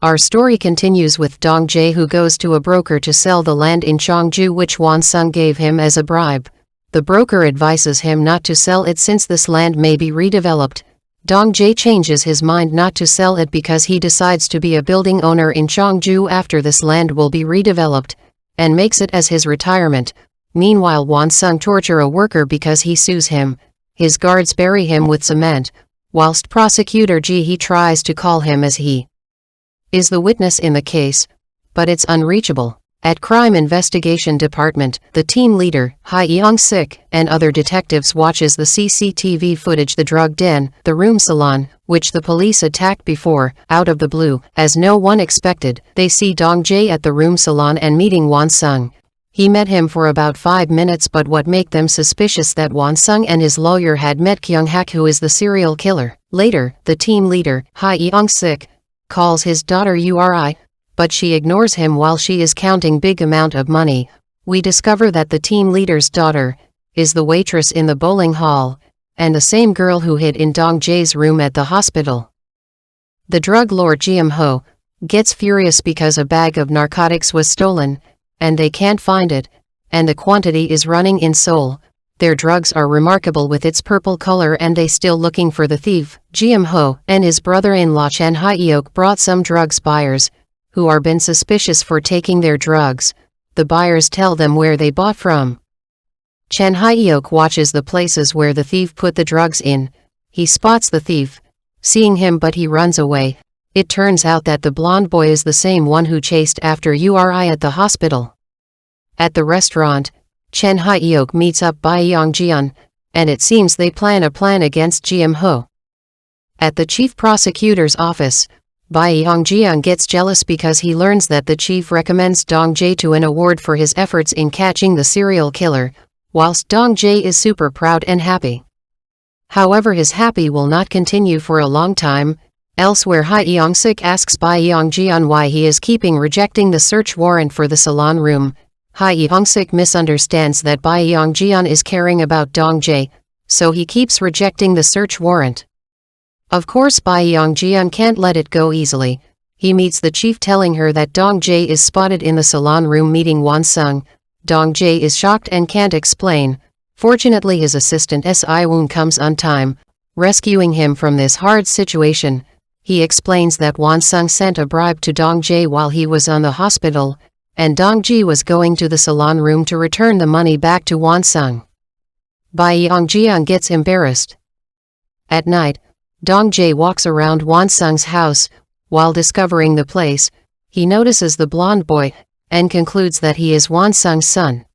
Our story continues with DongJae, who goes to a broker to sell the land in Cheongju which Won-sung gave him as a bribe. The broker advises him not to sell it since this land may be redeveloped. DongJae changes his mind not to sell it because he decides to be a building owner in Cheongju after this land will be redeveloped, and makes it as his retirement. Meanwhile, Won-sung tortures a worker because he sues him. His guards bury him with cement, whilst Prosecutor Ji tries to call him as he is the witness in the case, but it's unreachable. At Crime Investigation Department, the team leader, Hyun, and other detectives watches the CCTV footage the drug den, the room salon, which the police attacked before, out of the blue. As no one expected, they see DongJae at the room salon and meeting Won-sung. He met him for about 5 minutes, but what made them suspicious that Won-sung and his lawyer had met Kyung-hak, who is the serial killer. Later, the team leader, Hyun, calls his daughter Uri, but she ignores him while she is counting big amount of money. We discover that the team leader's daughter is the waitress in the bowling hall, and the same girl who hid in DongJae's room at the hospital. The drug lord Gyeom gets furious because a bag of narcotics was stolen, and they can't find it, and the quantity is running in Seoul. Their drugs are remarkable with its purple color, and they still looking for the thief. Gyeom and his brother-in-law Chan Hyuk brought some drugs buyers, who are been suspicious for taking their drugs. The buyers tell them where they bought from. Chan Hyuk watches the places where the thief put the drugs in. He spots the thief, seeing him, but he runs away. It turns out that the blonde boy is the same one who chased after Uri at the hospital. At the restaurant, Chan Hyuk meets up by Jeon, and it seems they plan a plan against Gyeom. At the chief prosecutor's office, Jeon gets jealous because he learns that the chief recommends DongJae to an award for his efforts in catching the serial killer, whilst DongJae is super proud and happy. However, his happy will not continue for a long time. Elsewhere, Hyun asks Jeon why he is keeping rejecting the search warrant for the salon room. Hyun misunderstands that Jeon is caring about DongJae, so he keeps rejecting the search warrant. Of course, Jeon can't let it go easily. He meets the chief, telling her that DongJae is spotted in the salon room meeting Won-sung. DongJae is shocked and can't explain. Fortunately, his assistant Woong comes on time, rescuing him from this hard situation. He explains that Won-sung sent a bribe to DongJae while he was on the hospital, and DongJae was going to the salon room to return the money back to Won-sung. Jeon gets embarrassed. At night, DongJae walks around Won-sung's house. While discovering the place, he notices the blonde boy, and concludes that he is Won-sung's son.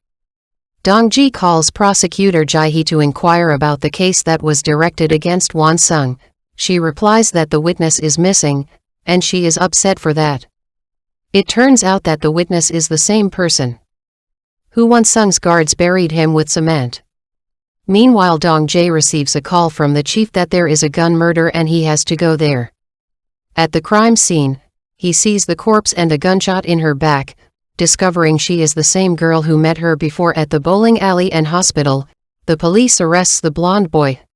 DongJae calls Prosecutor Ji to inquire about the case that was directed against Won-sung. She replies that the witness is missing, and she is upset for that. It turns out that the witness is the same person who Won-sung's guards buried him with cement. Meanwhile, DongJae receives a call from the chief that there is a gun murder and he has to go there. At the crime scene, he sees the corpse and a gunshot in her back. Discovering she is the same girl who met her before at the bowling alley and hospital, the police arrests the blonde boy,